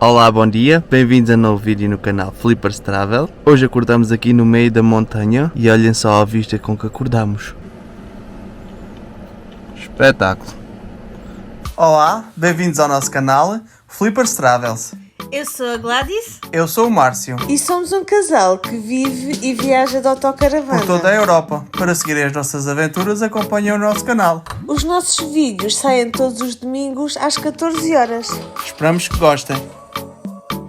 Olá, bom dia, bem-vindos a um novo vídeo no canal Flippers Travel. Hoje acordamos aqui no meio da montanha e olhem só a vista com que acordamos. Espetáculo! Olá, bem-vindos ao nosso canal Flippers Travels. Eu sou a Gladys. Eu sou o Márcio. E somos um casal que vive e viaja de autocaravana Por toda a Europa. Para seguirem as nossas aventuras, acompanhem o nosso canal. Os nossos vídeos saem todos os domingos às 14 horas. Esperamos que gostem.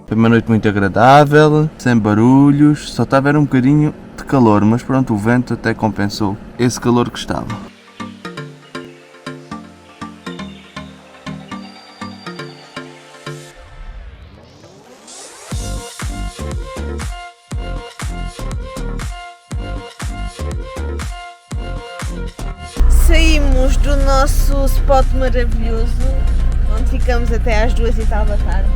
Foi uma noite muito agradável, sem barulhos, só estava um bocadinho de calor, mas pronto, o vento até compensou esse calor que estava. Saímos do nosso spot maravilhoso, onde ficamos até às 2 e tal da tarde.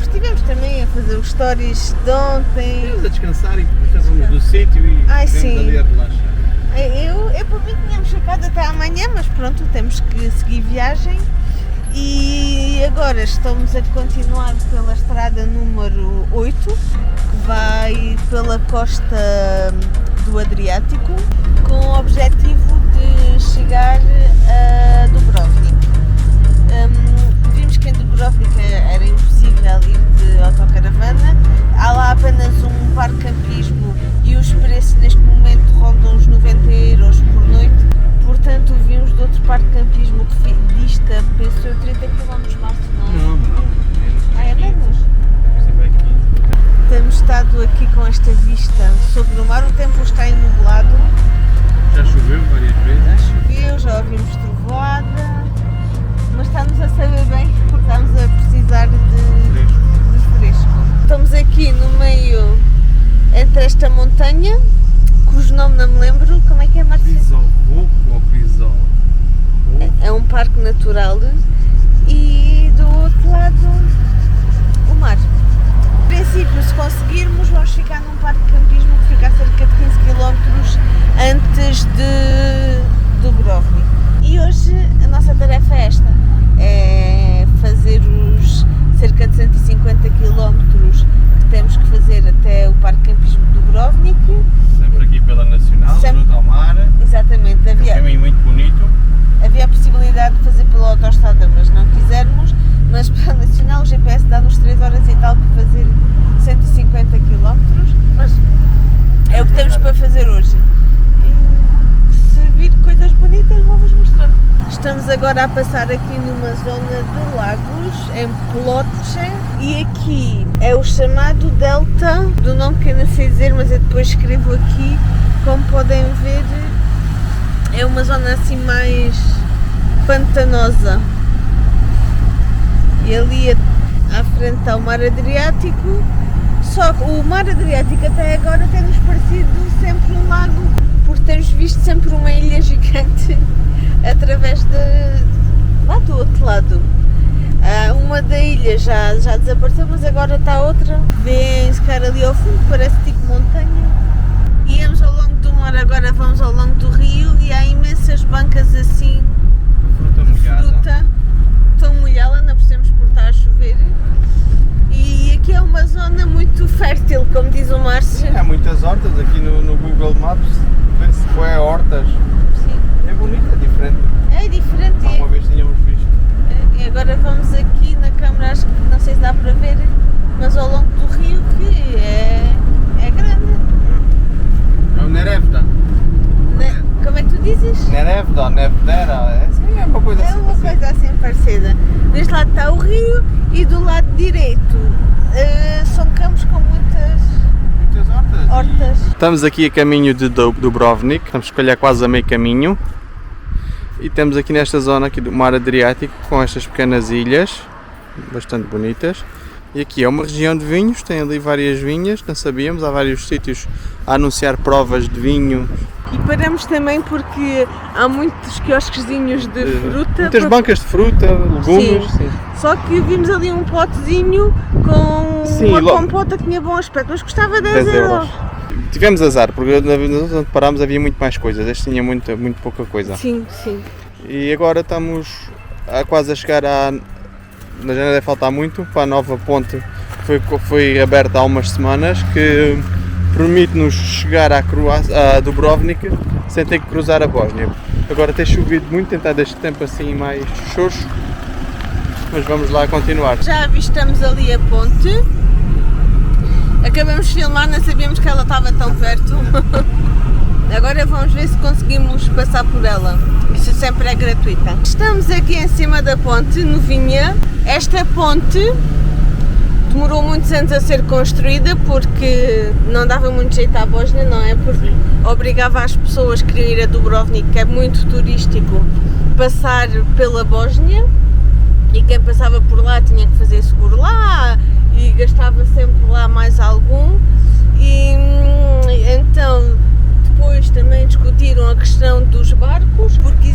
Estivemos também a fazer os stories de ontem. Estivemos a descansar e estávamos do sítio e estivemos ali a relaxar. Eu por mim tínhamos ficado até amanhã, mas pronto, temos que seguir viagem. E agora estamos a continuar pela estrada número 8, que vai pela costa do Adriático, com o objetivo de chegar a Dubrovnik. Vimos que em Dubrovnik era impossível ir de autocaravana, há lá apenas um parque campismo e os preços neste momento rondam os 90 euros por noite, portanto vimos de outro parque campismo que dista, penso eu, 30 km mais, não? Não. É menos? Sempre aqui. Temos estado aqui com esta vista sobre o mar, o tempo está enublado. Já choveu várias vezes. Já ouvimos trovoada, mas está-nos a saber bem porque estamos a precisar de fresco. Estamos aqui no meio, entre esta montanha, cujo nome não me lembro, como é que é, Márcio? Pisóvuco ou Pisol? É um parque natural e do outro lado o mar. No princípio, se conseguirmos, vamos ficar num parque de campismo que fica a cerca de 15 km antes de Dubrovnik. E hoje a nossa tarefa é esta, é fazer os cerca de 150 km que temos que fazer até o parque de campismo de Dubrovnik. Sempre aqui pela Nacional, junto ao mar. Exatamente, Um caminho muito bonito. havia a possibilidade de fazer pela autoestrada, mas não quisermos, mas pela Nacional o GPS dá-nos 3 horas e tal para fazer 150 km, mas é o que temos para fazer hoje. E se vir coisas bonitas, vou-vos mostrando. Estamos agora a passar aqui numa zona de lagos, em Ploče, e aqui é o chamado Delta, do nome que eu não sei dizer, mas eu depois escrevo aqui. Como podem ver, é uma zona assim mais pantanosa. E ali à frente está o Mar Adriático, só que o Mar Adriático até agora tem-nos parecido sempre um lago, porque temos visto sempre uma ilha gigante através lá do outro lado. Uma da ilha já desapareceu, mas agora está outra. Vêem-se cara ali ao fundo, parece tipo montanha. Íamos ao longo do mar, agora vamos ao longo do rio e há imensas bancas assim de fruta. Estão molhada, não percebemos por estar a chover. E aqui é uma zona muito fértil, como diz o Márcio. Há muitas hortas aqui no Google Maps, vê-se que é hortas. Sim. É bonito, é diferente. É diferente. Uma vez tínhamos visto. E agora vamos aqui na câmara, acho que não sei se dá para ver, mas ao longo do rio que é grande. É o Nerevda. Como é que tu dizes? Nerevda ou Nevdera, é uma coisa É assim. uma coisa assim parecida. Deste lado está o rio e do lado direito são campos com muitas hortas. Estamos aqui a caminho de Dubrovnik, estamos se calhar quase a meio caminho. E temos aqui nesta zona aqui do Mar Adriático com estas pequenas ilhas, bastante bonitas. E aqui é uma região de vinhos, tem ali várias vinhas, não sabíamos, há vários sítios a anunciar provas de vinho. E paramos também porque há muitos quiosquezinhos de fruta. Muitas bancas de fruta, legumes. Sim. Só que vimos ali um potezinho com uma compota que tinha bom aspecto, mas custava 10 euros. Tivemos azar, porque onde parámos havia muito mais coisas, este tinha muito pouca coisa. Sim. E agora estamos quase a chegar já não deve faltar muito para a nova ponte que foi aberta há umas semanas, que permite-nos chegar a Dubrovnik sem ter que cruzar a Bósnia. Agora tem chovido muito, tem estado este tempo assim mais xoxo, mas vamos lá continuar. Já avistamos ali a ponte. Acabamos de filmar, não sabíamos que ela estava tão perto. Agora vamos ver se conseguimos passar por ela. Isso sempre é gratuita. Estamos aqui em cima da ponte, novinha. Esta ponte demorou muitos anos a ser construída porque não dava muito jeito à Bósnia, não é? Porque obrigava as pessoas que queriam ir a Dubrovnik, que é muito turístico, passar pela Bósnia, e quem passava por lá tinha que fazer seguro lá e gastava sempre lá mais algum. E então depois também discutiram a questão dos barcos, porque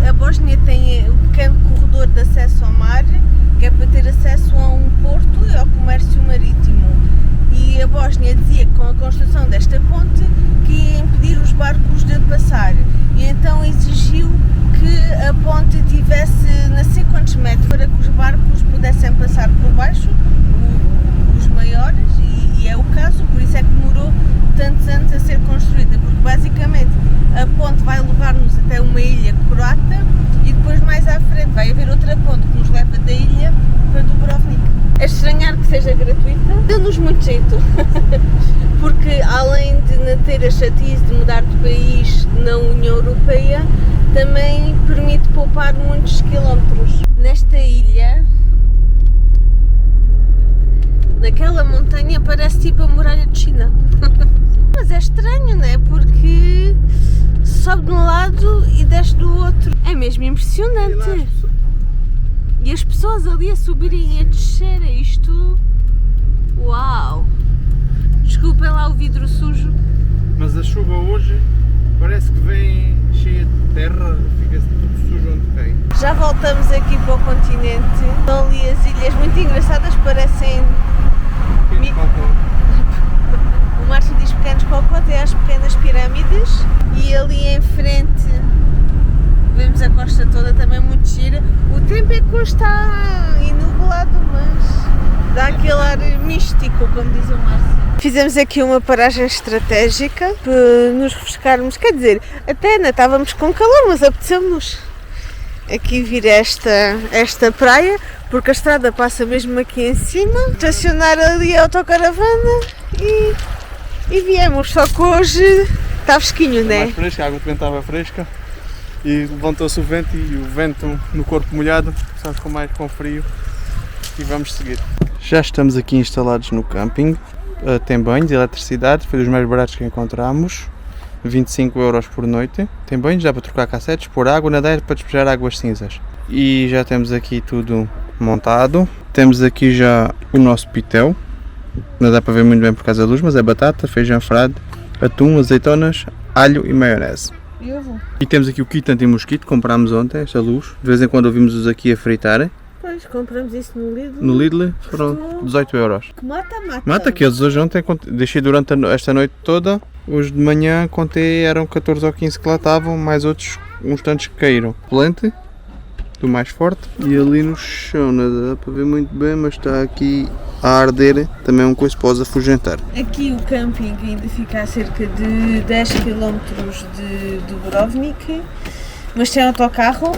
a Bósnia tem um pequeno corredor de acesso ao mar, que é para ter acesso a um porto e ao comércio marítimo. E a Bósnia dizia que com a construção desta ponte que ia impedir os barcos de passar. E então exigiu que a ponte tivesse não sei quantos metros para que os barcos pudessem passar por baixo, os maiores, e é o caso, por isso é que demorou tantos anos a ser construída, porque basicamente a ponte vai levar-nos até uma ilha croata e depois mais à frente vai haver outra ponte que nos leva da ilha para Dubrovnik. É estranhar que seja gratuita, dá-nos muito jeito, porque além de não ter a chatice de mudar de país na União Europeia, também permite poupar muitos quilómetros. Nesta ilha, naquela montanha, parece tipo a muralha de China. Mas é estranho, não é? Porque sobe de um lado e desce do outro. É mesmo impressionante. E as pessoas ali a subirem e a descer, é isto... Uau! Desculpem lá o vidro sujo. Mas a chuva hoje parece que vem cheia de terra, fica-se tudo sujo onde cai. Já voltamos aqui para o continente. Estão ali as ilhas muito engraçadas, parecem... O Márcio diz pequenos cocós, é as pequenas pirâmides. E ali em frente vemos a costa toda, também muito gira. O tempo é que hoje está enublado, mas dá aquele ar místico, como diz o Márcio. Fizemos aqui uma paragem estratégica para nos refrescarmos, quer dizer, até ainda estávamos com calor, mas apeteceu-nos aqui vir a esta praia, porque a estrada passa mesmo aqui em cima. Estacionar ali a autocaravana e viemos, só que hoje está fresquinho, não é? Mais fresca, a água também estava fresca e levantou-se o vento e o vento no corpo molhado, só ficou mais com frio e vamos seguir. Já estamos aqui instalados no camping, tem banhos, eletricidade, foi dos mais baratos que encontramos, 25 € por noite. Tem banhos, dá para trocar cassetes, pôr água, nadar para despejar águas cinzas. E já temos aqui tudo montado, temos aqui já o nosso pitel, não dá para ver muito bem por causa da luz, mas é batata, feijão frade, atum, azeitonas, alho e maionese. E temos aqui o kit anti-mosquito, comprámos ontem, esta luz, de vez em quando ouvimos-os aqui a fritar. Pois, compramos isso no Lidl. No Lidl foram 18 €. Que mata. Mata, que eles hoje ontem, deixei durante esta noite toda, hoje de manhã contei, eram 14 ou 15 que lá estavam, mais outros, uns tantos que caíram. Plante, do mais forte, e ali no chão, não dá para ver muito bem, mas está aqui a arder, também é uma coisa para os afugentar. Aqui o camping ainda fica a cerca de 10 km de Dubrovnik, mas tem autocarro.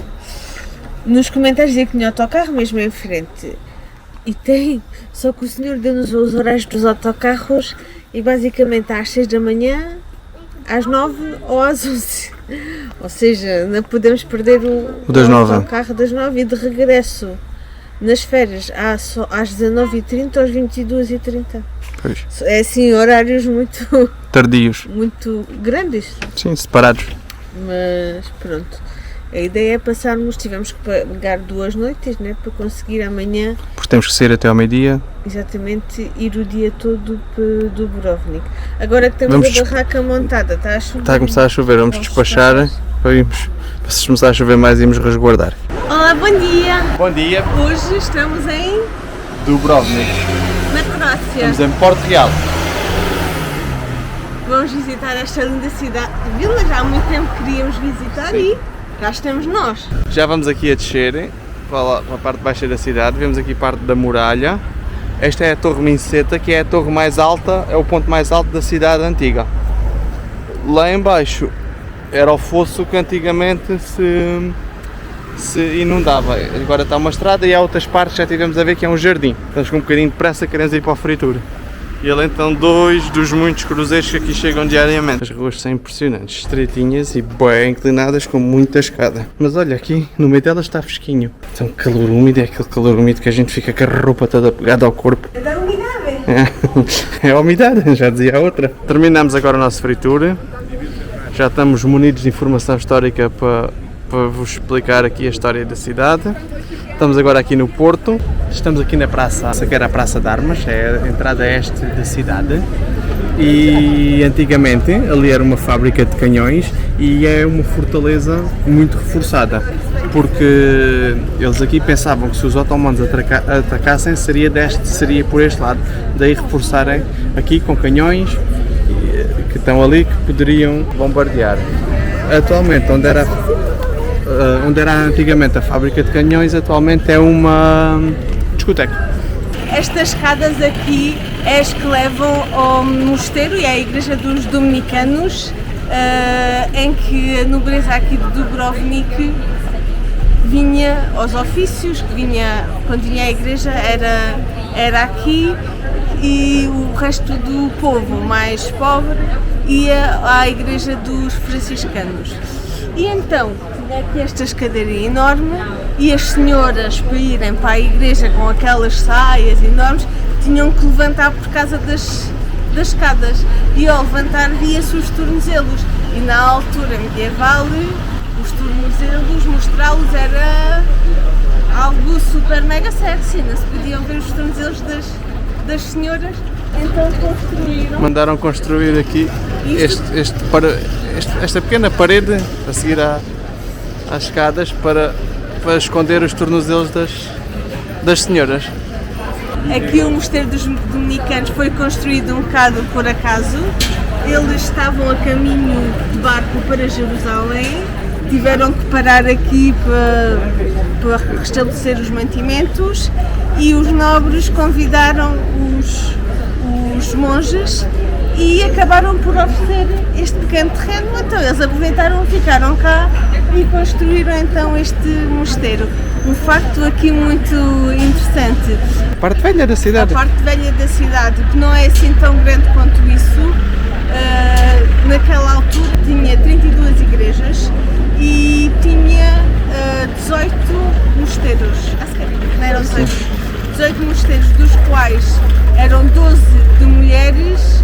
Nos comentários dizia que tinha autocarro mesmo em frente, e tem, só que o senhor deu-nos os horários dos autocarros e basicamente às 6 da manhã, às 9 ou às 11, ou seja, não podemos perder o das 9. autocarro das 9 e de regresso nas férias às 19h30 ou às 22h30. Pois. É assim, horários muito, Tardios. muito grandes, Sim, separados. mas pronto. A ideia é passarmos, tivemos que pagar 2 noites, né, para conseguir amanhã, Porque temos que sair até ao meio-dia. exatamente, ir o dia todo para Dubrovnik. Agora que temos a barraca montada, está a chover. Está a começar a chover, vamos despachar, para se começar a chover mais íamos resguardar. Olá, bom dia! Bom dia, Hoje estamos em Dubrovnik. na Croácia. Estamos em Porto Real. Vamos visitar esta linda cidade. Vila já há muito tempo queríamos visitar. Sim. E cá estamos nós. Já vamos aqui a descer para a parte baixa da cidade, vemos aqui parte da muralha. Esta é a Torre Minceta, que é a torre mais alta, é o ponto mais alto da cidade antiga. Lá em baixo era o fosso que antigamente se inundava. Agora está uma estrada e há outras partes que já tivemos a ver que é um jardim. Estamos com um bocadinho de pressa, queremos ir para a fritura. E além então 2 dos muitos cruzeiros que aqui chegam diariamente. As ruas são impressionantes, estreitinhas e bem inclinadas com muita escada. Mas olha, aqui no meio delas está fresquinho. Então calor úmido, é aquele calor úmido que a gente fica com a roupa toda pegada ao corpo. É da umidade. É a umidade, já dizia a outra. Terminamos agora a nossa fritura. Já estamos munidos de informação histórica para vos explicar aqui a história da cidade. Estamos agora aqui no Porto, estamos aqui na praça, essa que era a Praça de Armas, é a entrada este da cidade. E antigamente ali era uma fábrica de canhões e é uma fortaleza muito reforçada, porque eles aqui pensavam que se os otomanos atacassem seria por este lado, daí reforçarem aqui com canhões que estão ali que poderiam bombardear. Atualmente onde era antigamente a fábrica de canhões, atualmente é uma discoteca. Estas escadas aqui é as que levam ao mosteiro e à igreja dos dominicanos, em que a nobreza aqui de Dubrovnik vinha aos ofícios, quando vinha à igreja era aqui, e o resto do povo mais pobre ia à igreja dos franciscanos. E então, tinha aqui esta escadaria enorme e as senhoras, para irem para a igreja com aquelas saias enormes, tinham que levantar por causa das escadas. E ao levantar via-se os tornozelos. E na altura medieval, os tornozelos, mostrá-los era algo super mega sexy, não se podiam ver os tornozelos das senhoras. Então construíram. Mandaram construir aqui esta pequena parede a seguir às escadas para esconder os tornozelos das senhoras. Aqui o mosteiro dos dominicanos foi construído um bocado por acaso. Eles estavam a caminho de barco para Jerusalém, tiveram que parar aqui para restabelecer os mantimentos e os nobres convidaram os monges e acabaram por oferecer este pequeno terreno. Então eles aproveitaram, ficaram cá e construíram então este mosteiro. Um facto aqui muito interessante. A parte velha da cidade. A parte velha da cidade, que não é assim tão grande quanto isso. Naquela altura tinha 32 igrejas e tinha 18 mosteiros. Não eram 18 mosteiros, dos quais eram 12 de mulheres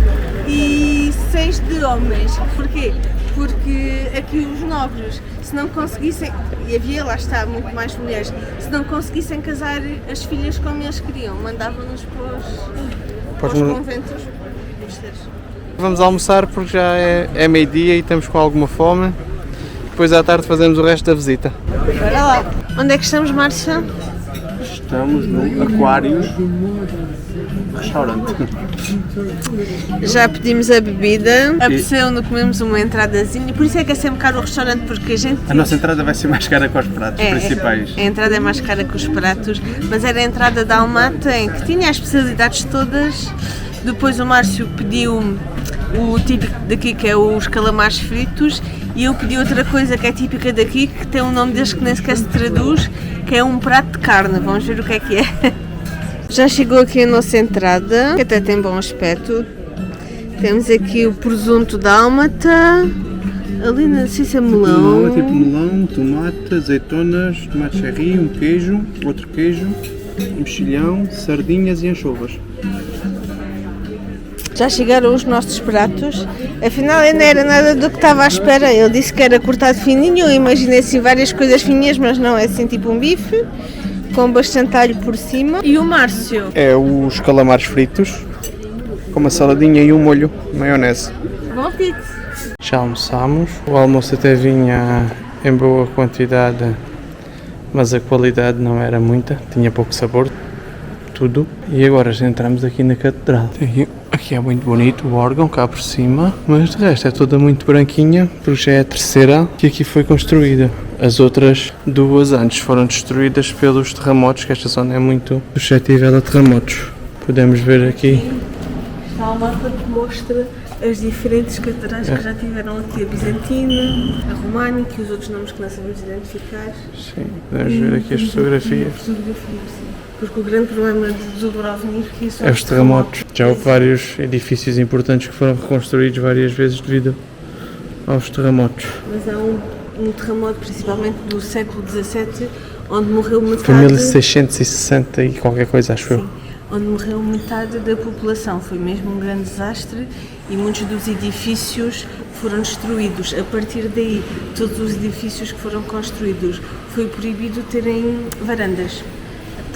e 6 de homens. Porquê? Porque aqui os nobres, se não conseguissem, e havia, lá está, muito mais mulheres, se não conseguissem casar as filhas como eles queriam, mandavam-nos para os conventos. Vamos almoçar porque já é meio-dia e estamos com alguma fome. Depois à tarde fazemos o resto da visita. Bora lá. Onde é que estamos, Márcia? Estamos no Aquários Restaurante. Já pedimos a bebida. Apeteceu-nos, comemos uma entradazinha. Por isso é que é sempre caro o restaurante, porque a gente... A nossa entrada vai ser mais cara que os pratos principais. A entrada é mais cara que os pratos, mas era a entrada da Almata, em que tinha as especialidades todas. Depois o Márcio pediu o típico daqui, que é os calamares fritos, e eu pedi outra coisa que é típica daqui, que tem um nome deste que nem sequer se traduz, que é um prato de carne. Vamos ver o que é. Já chegou aqui a nossa entrada, que até tem bom aspecto. Temos aqui o presunto da Dálmata, ali não sei se é melão. É tipo melão, tomate, azeitonas, tomate cherry, um queijo, outro queijo, um mexilhão, sardinhas e anchovas. Já chegaram os nossos pratos, afinal não era nada do que estava à espera. Ele disse que era cortado fininho, eu imaginei assim várias coisas fininhas, mas não, é assim tipo um bife, com bastante alho por cima. E o Márcio? É os calamares fritos, com uma saladinha e um molho de maionese. Bom apetite! Já almoçámos, o almoço até vinha em boa quantidade, mas a qualidade não era muita, tinha pouco sabor, tudo. E agora já entramos aqui na catedral. Aqui é muito bonito o órgão cá por cima, mas de resto é toda muito branquinha, porque já é a terceira que aqui foi construída. As outras duas antes foram destruídas pelos terremotos, que esta zona é muito suscetível a terremotos. Podemos ver aqui. Está um mapa que mostra as diferentes catedrais que já tiveram aqui, a Bizantina, a Românica e os outros nomes que não sabemos identificar. Sim, podemos ver aqui as fotografias. Fotografias, sim. Porque o grande problema de Dubrovnik É os terremotos. Já houve vários edifícios importantes que foram reconstruídos várias vezes devido aos terremotos. Mas há um terremoto, principalmente do século XVII, onde morreu metade... Foi 1660 e qualquer coisa, acho eu. Sim, onde morreu metade da população. Foi mesmo um grande desastre e muitos dos edifícios foram destruídos. A partir daí, todos os edifícios que foram construídos foi proibido terem varandas.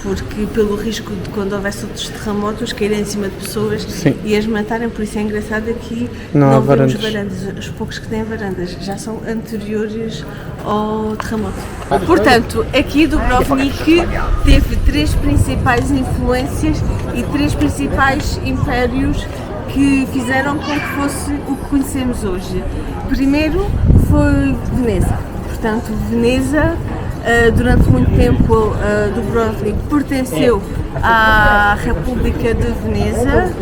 Porque pelo risco de quando houvesse outros terremotos caírem em cima de pessoas e as matarem, por isso é engraçado aqui não vemos varandas. Os poucos que têm varandas já são anteriores ao terremoto. Portanto, aqui Dubrovnik teve três principais influências e três principais impérios que fizeram com que fosse o que conhecemos hoje. Primeiro foi Veneza. Portanto, Veneza, durante muito tempo, Dubrovnik pertenceu à República de Veneza.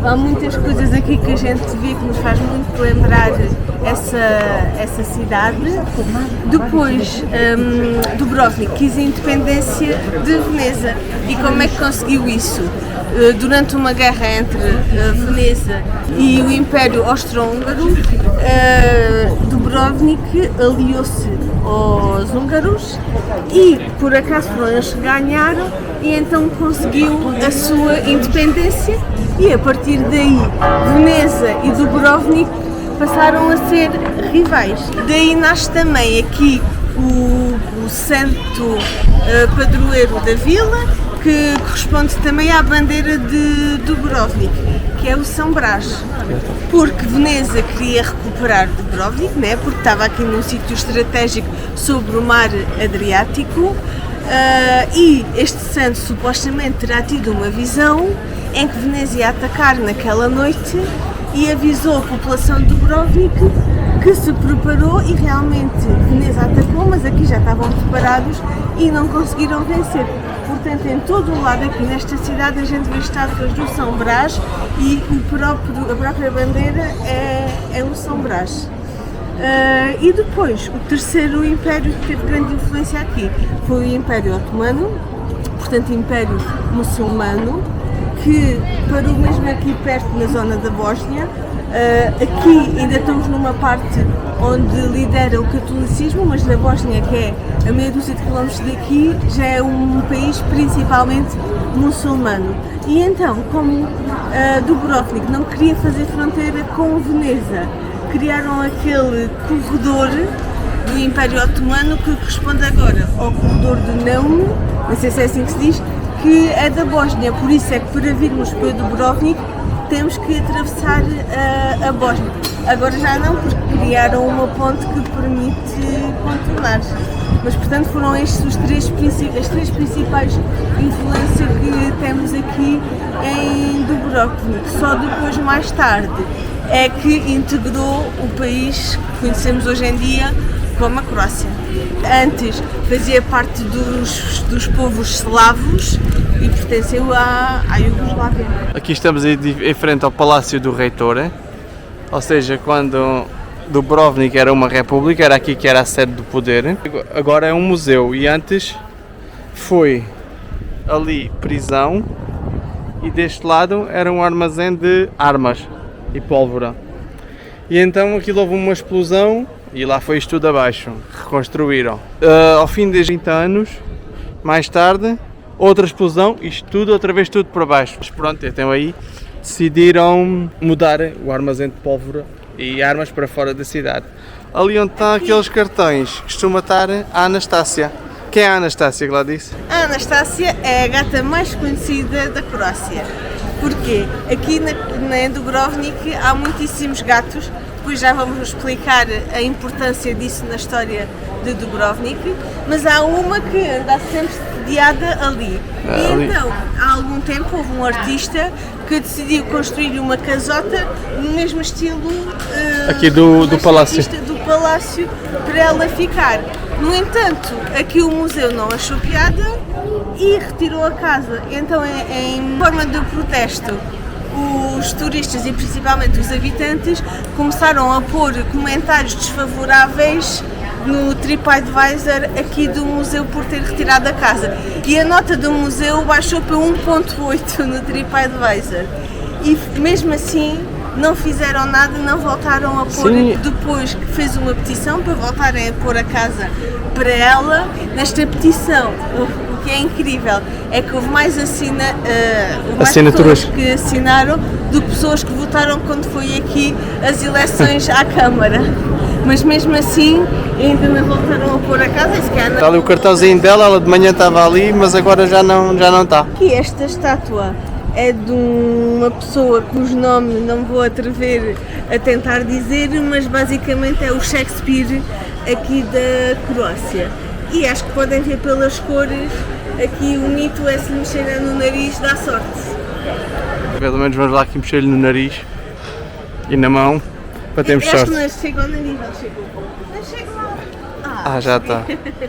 Há muitas coisas aqui que a gente vê que nos faz muito lembrar essa cidade. Depois, Dubrovnik quis a independência de Veneza. E como é que conseguiu isso? Durante uma guerra entre Veneza e o Império Austro-Húngaro, Dubrovnik aliou-se aos húngaros e, por acaso, foram eles que ganharam e então conseguiu a sua independência e, a partir daí, Veneza e Dubrovnik passaram a ser rivais. Daí nasce também aqui o santo padroeiro da vila, que corresponde também à bandeira de Dubrovnik, que é o São Brás. Porque Veneza queria recuperar Dubrovnik, né? Porque estava aqui num sítio estratégico sobre o mar Adriático, e este santo supostamente terá tido uma visão em que Veneza ia atacar naquela noite e avisou a população de Dubrovnik, que se preparou e realmente Veneza atacou, mas aqui já estavam preparados e não conseguiram vencer. Portanto, em todo o lado aqui nesta cidade a gente vê estátuas do São Brás e a própria bandeira é o São Brás. E depois, o terceiro império que teve grande influência aqui foi o Império Otomano, portanto Império Muçulmano, que parou mesmo aqui perto na zona da Bósnia. Aqui ainda estamos numa parte onde lidera o catolicismo, mas na Bósnia, que é a meia dúzia de quilómetros daqui, já é um país principalmente muçulmano. E então, como Dubrovnik não queria fazer fronteira com Veneza, criaram aquele corredor do Império Otomano que corresponde agora ao corredor de Neum, não sei se é assim que se diz, que é da Bósnia. Por isso é que para virmos para Dubrovnik temos que atravessar a Bósnia. Agora já não, porque criaram uma ponte que permite contornar. Mas, portanto, foram estes as três principais influências que temos aqui em Dubrovnik. Só depois, mais tarde, é que integrou o país que conhecemos hoje em dia como a Croácia. Antes fazia parte dos povos eslavos e pertenceu à Iugoslávia. Aqui estamos em frente ao Palácio do Reitor, ou seja, quando Dubrovnik era uma república, era aqui que era a sede do poder. Agora é um museu e antes foi ali prisão e deste lado era um armazém de armas e pólvora. E então aquilo houve uma explosão e lá foi isto tudo abaixo, reconstruíram. Ao fim de 30 anos, mais tarde, outra explosão, isto tudo, outra vez tudo para baixo. Mas pronto, então aí decidiram mudar o armazém de pólvora e armas para fora da cidade. Ali onde estão aqueles cartões, costuma estar a Anastácia. Quem é a Anastácia, Gladys? A Anastácia é a gata mais conhecida da Croácia. Porquê? Aqui na Dubrovnik há muitíssimos gatos, depois já vamos explicar a importância disso na história de Dubrovnik, mas há uma que anda sempre sediada ali. E então, há algum tempo, houve um artista que decidiu construir uma casota no mesmo estilo aqui do palácio. Do palácio para ela ficar. No entanto, aqui o museu não achou piada e retirou a casa. Então, em forma de protesto, os turistas e principalmente os habitantes começaram a pôr comentários desfavoráveis no TripAdvisor aqui do museu por ter retirado a casa. E a nota do museu baixou para 1.8 no TripAdvisor. E mesmo assim não fizeram nada, não voltaram a pôr. Sim. Depois que fez uma petição para voltarem a pôr a casa para ela. Nesta petição, o que é incrível é que houve mais Assinaturas pessoas que assinaram do que pessoas que votaram quando foi aqui as eleições à Câmara. Mas mesmo assim ainda não voltaram a pôr a casa. Está ali o cartãozinho dela, ela de manhã estava ali, mas agora já não está. Aqui esta estátua é de uma pessoa cujo nome não vou atrever a tentar dizer, mas basicamente é o Shakespeare aqui da Croácia. E acho que podem ver pelas cores, aqui o mito é se mexer no nariz dá sorte. Pelo menos vamos lá aqui mexer-lhe no nariz e na mão para termos Acho sorte. que não chega ao nariz, não chegou. Não chega lá. Já está.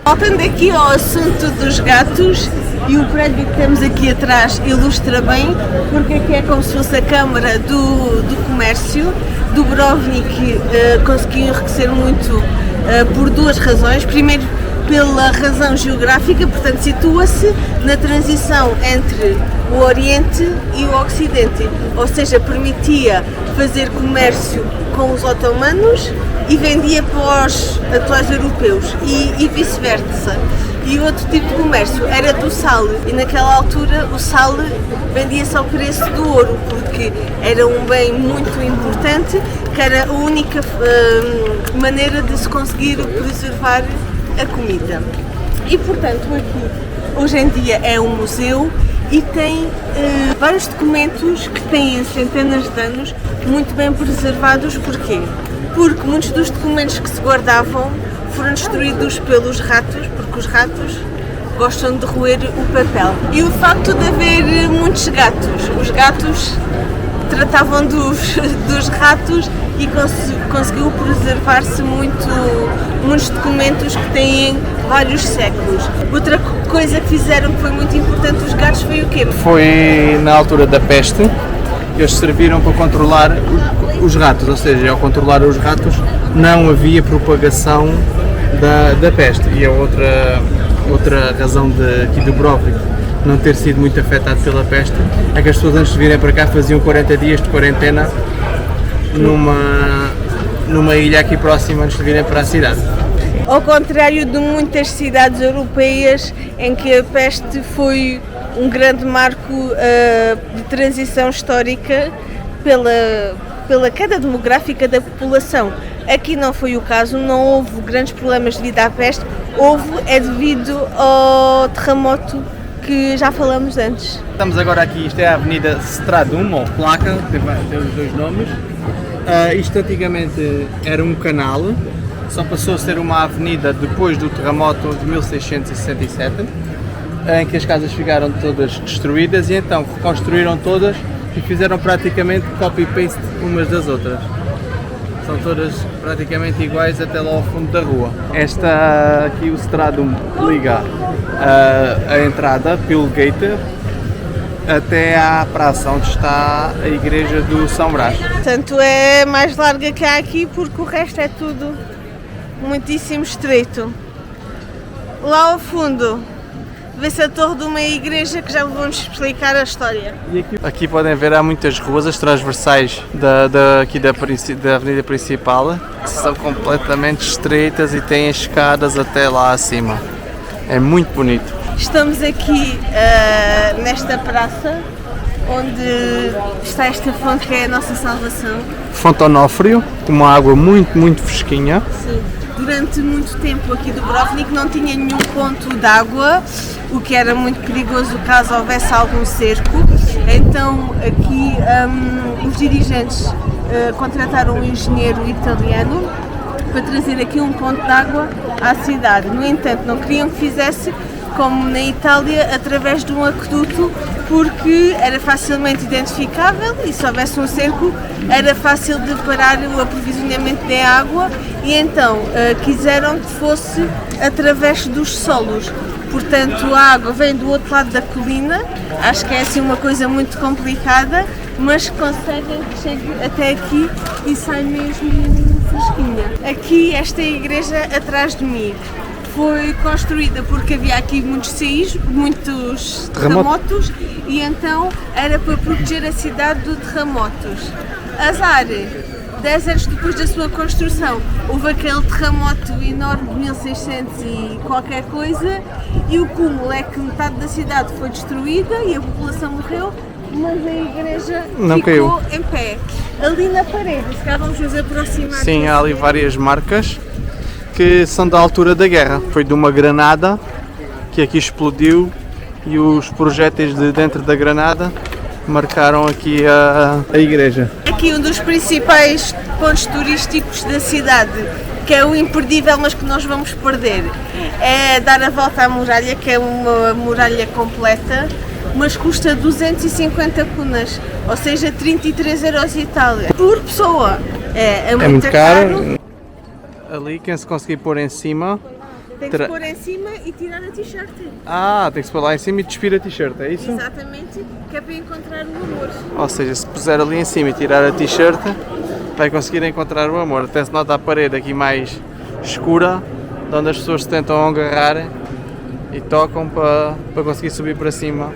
Voltando aqui ao assunto dos gatos, e o prédio que temos aqui atrás ilustra bem, porque aqui é como se fosse a Câmara do Comércio. Dubrovnik conseguiu enriquecer muito por duas razões. Primeiro, pela razão geográfica, portanto situa-se na transição entre o Oriente e o Ocidente, ou seja, permitia fazer comércio com os otomanos e vendia para os atuais europeus e vice-versa. E outro tipo de comércio era do sal, e naquela altura o sal vendia-se ao preço do ouro, porque era um bem muito importante, que era a única maneira de se conseguir preservar a comida. E portanto aqui hoje em dia é um museu e tem vários documentos que têm centenas de anos muito bem preservados. Porquê? Porque muitos dos documentos que se guardavam foram destruídos pelos ratos, porque os ratos gostam de roer o papel. E o facto de haver muitos gatos, os gatos tratavam dos ratos e conseguiu preservar-se muitos documentos que têm vários séculos. Outra coisa que fizeram que foi muito importante os gatos foi o quê? Foi na altura da peste, eles serviram para controlar os ratos, ou seja, ao controlar os ratos não havia propagação da peste. E a outra razão aqui do Dubrovnik não ter sido muito afetado pela peste é que as pessoas antes de virem para cá faziam 40 dias de quarentena numa ilha aqui próxima antes de virem para a cidade. Ao contrário de muitas cidades europeias em que a peste foi um grande marco de transição histórica pela queda demográfica da população. Aqui não foi o caso, não houve grandes problemas devido à peste, devido ao terremoto que já falamos antes. Estamos agora aqui, isto é a Avenida Stradum, ou placa, tem os dois nomes. Isto antigamente era um canal, só passou a ser uma avenida depois do terremoto de 1667, em que as casas ficaram todas destruídas e então reconstruíram todas e fizeram praticamente copy-paste umas das outras. São todas praticamente iguais até lá ao fundo da rua. Esta aqui, o Stradum, liga a entrada pelo gate até à praça onde está a igreja do São Brás. Portanto, é mais larga que há aqui porque o resto é tudo muitíssimo estreito. Lá ao fundo vê-se a torre de uma igreja que já vamos explicar a história. E aqui podem ver, há muitas ruas, as transversais da avenida principal, que são completamente estreitas e têm escadas até lá acima. É muito bonito. Estamos aqui nesta praça, onde está esta fonte que é a nossa salvação. Fonte Onofrio, uma água muito, muito fresquinha. Sim. Durante muito tempo aqui Dubrovnik não tinha nenhum ponto de água, o que era muito perigoso caso houvesse algum cerco. Então aqui os dirigentes contrataram um engenheiro italiano para trazer aqui um ponto de água à cidade. No entanto, não queriam que fizesse como na Itália, através de um aqueduto, porque era facilmente identificável e se houvesse um cerco era fácil de parar o aprovisionamento da água e então quiseram que fosse através dos solos. Portanto, a água vem do outro lado da colina, acho que é assim uma coisa muito complicada, mas conseguem que chegue até aqui e sai mesmo fresquinha. Aqui, esta igreja atrás de mim foi construída porque havia aqui muitos terremotos e então era para proteger a cidade de terremotos. Azar, 10 anos depois da sua construção, houve aquele terremoto enorme de 1600 e qualquer coisa e o cúmulo é que metade da cidade foi destruída e a população morreu, mas a igreja não ficou caiu em pé. Ali na parede, se cá vamos nos aproximar. Sim, há ali várias marcas que são da altura da guerra. Foi de uma granada que aqui explodiu e os projéteis de dentro da granada marcaram aqui a igreja. Aqui um dos principais pontos turísticos da cidade, que é o imperdível, mas que nós vamos perder, é dar a volta à muralha, que é uma muralha completa, mas custa 250 cunas, ou seja, 33 euros e tal, por pessoa. É muito caro. Ali, quem se conseguir pôr em cima... Tem que pôr em cima e tirar a t-shirt. tem que se pôr lá em cima e despir a t-shirt, é isso? Exatamente, que é para encontrar o amor. Ou seja, se puser ali em cima e tirar a t-shirt, vai conseguir encontrar o amor. Até se nota a parede aqui mais escura, de onde as pessoas se tentam agarrar e tocam para conseguir subir para cima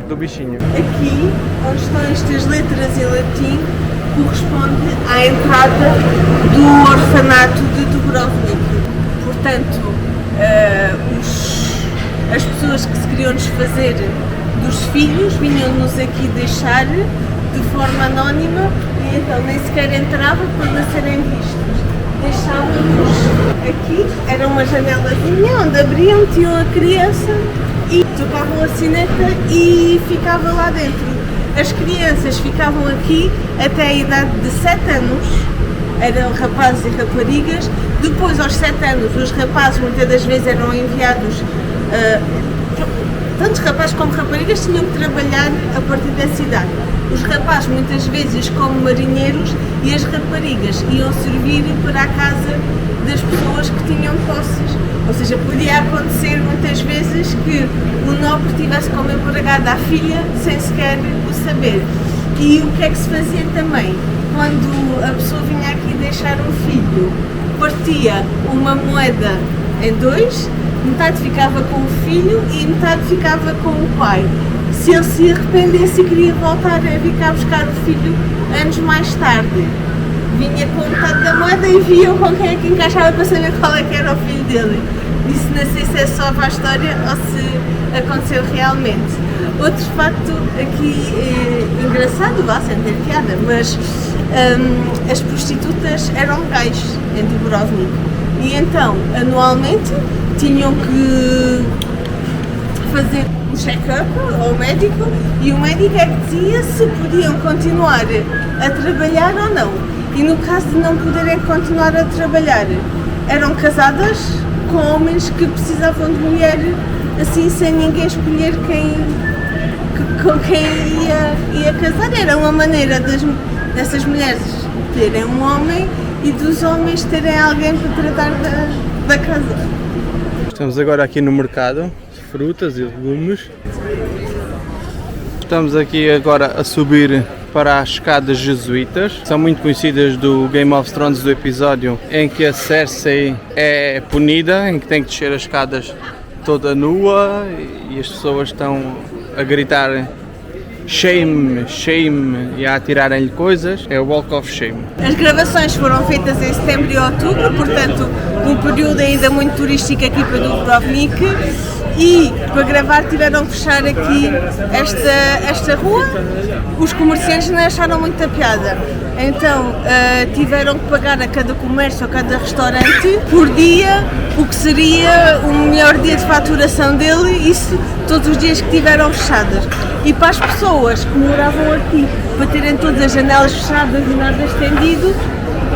do bichinho. Aqui, onde estão estas letras em latim, corresponde à entrada do orfanato de Dubrovnik. Portanto, as pessoas que se queriam desfazer dos filhos vinham-nos aqui deixar de forma anónima e então nem sequer entravam para não serem vistos. Deixavam-nos aqui, era uma janelazinha onde abriam, metiam a criança e tocavam a sineta e ficava lá dentro. As crianças ficavam aqui até a idade de 7 anos, eram rapazes e raparigas. Depois, aos 7 anos, os rapazes muitas das vezes eram enviados, tanto rapazes como raparigas tinham que trabalhar a partir dessa idade. Os rapazes muitas vezes como marinheiros e as raparigas iam servir para a casa das pessoas que tinham posses. Ou seja, podia acontecer muitas vezes que o nobre tivesse como empregada a filha sem sequer o saber. E o que é que se fazia também? Quando a pessoa vinha aqui deixar um filho, partia uma moeda em dois, metade ficava com o filho e metade ficava com o pai. Se ele se arrependesse e queria voltar a vir cá buscar o filho anos mais tarde, vinha com metade da moeda e viam com quem é que encaixava para saber qual é que era o filho dele. Isso não sei se é só para a história ou se aconteceu realmente. Outro facto aqui engraçado, vá sem ter piada, mas as prostitutas eram legais em Dubrovnik e então anualmente tinham que fazer um check-up ao médico e o médico é que dizia se podiam continuar a trabalhar ou não. E no caso de não poderem continuar a trabalhar, eram casadas com homens que precisavam de mulher assim sem ninguém escolher com quem ia casar. Era uma maneira dessas mulheres terem um homem e dos homens terem alguém para tratar da casa. Estamos agora aqui no mercado de frutas e legumes. Estamos aqui agora a subir para as escadas jesuítas. São muito conhecidas do Game of Thrones, do episódio em que a Cersei é punida, em que tem que descer as escadas toda nua e as pessoas estão a gritar shame, shame e a atirarem-lhe coisas. É o Walk of Shame. As gravações foram feitas em setembro e outubro, portanto um período ainda muito turístico aqui para Dubrovnik, e para gravar tiveram que fechar aqui esta rua. Os comerciantes não acharam muita piada, então tiveram que pagar a cada comércio, a cada restaurante por dia o que seria o melhor dia de faturação dele, isso todos os dias que tiveram fechadas. E para as pessoas que moravam aqui, para terem todas as janelas fechadas e nada estendido,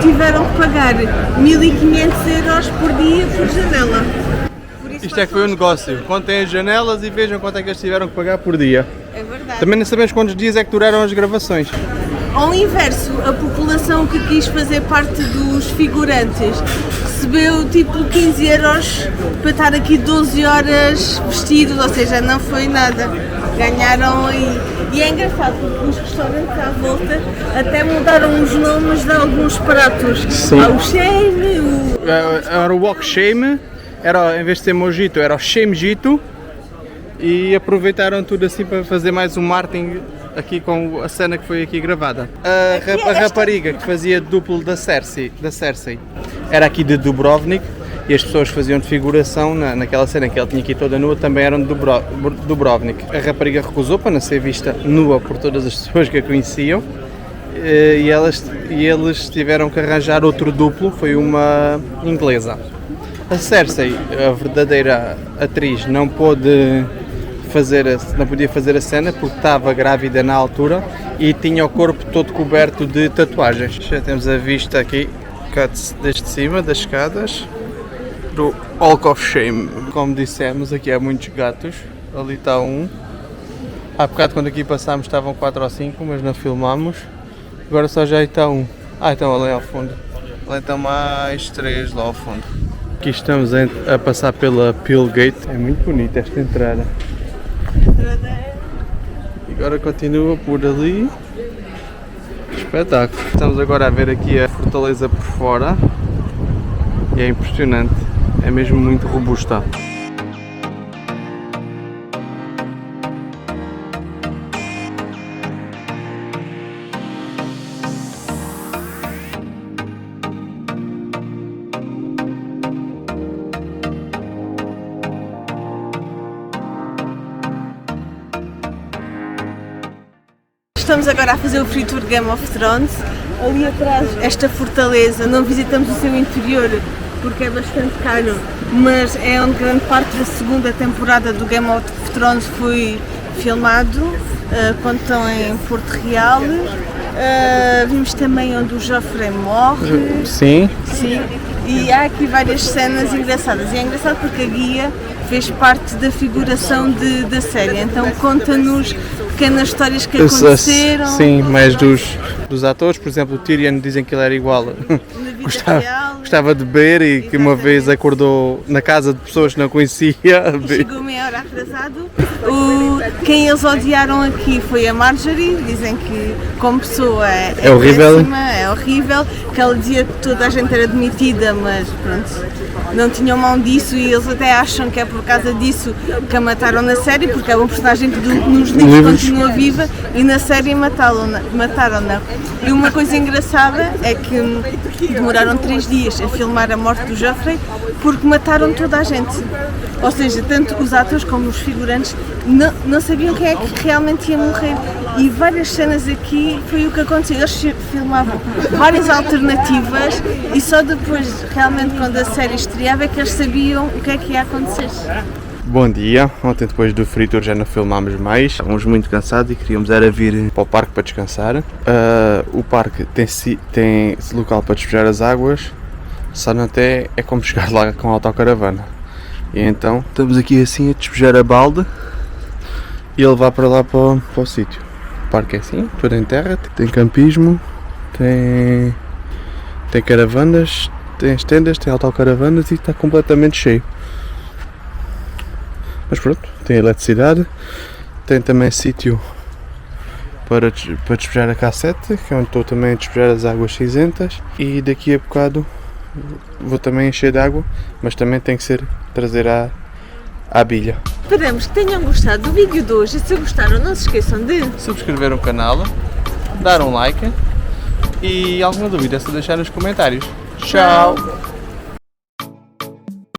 tiveram que pagar 1500 euros por dia por janela. Por Isto é que foi um negócio. Contem as janelas e vejam quanto é que eles tiveram que pagar por dia. É verdade. Também não sabemos quantos dias é que duraram as gravações. Ao inverso, a população que quis fazer parte dos figurantes recebeu tipo 15 euros para estar aqui 12 horas vestidos, ou seja, não foi nada. Ganharam aí. E é engraçado porque os restaurantes à volta até mudaram os nomes de alguns pratos. Sim. Há o shame, o... Era o wok shame, em vez de ser mojito, era o shemejito. E aproveitaram tudo assim para fazer mais um marketing aqui com a cena que foi aqui gravada. A rapariga que fazia duplo da Cersei era aqui de Dubrovnik e as pessoas faziam de figuração naquela cena que ela tinha aqui toda nua também eram de Dubrovnik. A rapariga recusou para não ser vista nua por todas as pessoas que a conheciam e eles tiveram que arranjar outro duplo, foi uma inglesa. A Cersei, a verdadeira atriz, não podia fazer a cena porque estava grávida na altura e tinha o corpo todo coberto de tatuagens. Já temos a vista aqui, desde cima das escadas, do Walk of Shame. Como dissemos, aqui há muitos gatos, ali está um. Há bocado quando aqui passámos estavam 4 ou 5, mas não filmámos. Agora só já está um. Então ali ao fundo. Ali estão mais 3 lá ao fundo. Aqui estamos a passar pela Peel Gate. É muito bonita esta entrada. E agora continua por ali. Espetáculo. Estamos agora a ver aqui a fortaleza por fora. E é impressionante. É mesmo muito robusta. Estamos agora a fazer o free tour Game of Thrones. Ali atrás, esta fortaleza, não visitamos o seu interior porque é bastante caro, mas é onde grande parte da segunda temporada do Game of Thrones foi filmado, quando estão em Porto Real. Vimos também onde o Joffrey morre. Sim. Sim. E há aqui várias cenas engraçadas. E é engraçado porque a guia fez parte da figuração da série, então conta-nos pequenas histórias que aconteceram. Sim, mais dos atores, por exemplo, o Tyrion dizem que ele era igual. Gostava de beber e que uma vez acordou na casa de pessoas que não conhecia. Chegou meia hora atrasado. Quem eles odiaram aqui foi a Marjorie, dizem que como pessoa é horrível. Péssima, é horrível, que ela dizia que toda a gente era demitida, mas pronto, não tinham mão disso e eles até acham que é por causa disso que a mataram na série, porque é uma personagem que nos livros continua viva e na série mataram-na. E uma coisa engraçada é que demoraram 3 dias a filmar a morte do Joffrey porque mataram toda a gente. Ou seja, tanto os atores como os figurantes não sabiam quem é que realmente ia morrer. E várias cenas aqui foi o que aconteceu. Eles filmavam várias alternativas e só depois, realmente, quando a série estreava, é que eles sabiam o que é que ia acontecer. Bom dia, ontem depois do free tour já não filmámos mais, estávamos muito cansados e queríamos era vir para o parque para descansar. O parque tem local para despejar as águas, só não tem, é como chegar lá com a autocaravana. E então estamos aqui assim a despejar a balde e a levar para lá para o sítio. O parque é assim, todo em terra, tem campismo, tem caravanas, tem as tendas, tem autocaravanas e está completamente cheio. Mas pronto, tem eletricidade, tem também sítio para despejar a cassete, que é onde estou também a despejar as águas cinzentas, e daqui a bocado vou também encher de água, mas também tem que ser trazer à bilha. Esperamos que tenham gostado do vídeo de hoje. Se gostaram, não se esqueçam de subscrever o canal, dar um like e alguma dúvida é só deixar nos comentários. Tchau!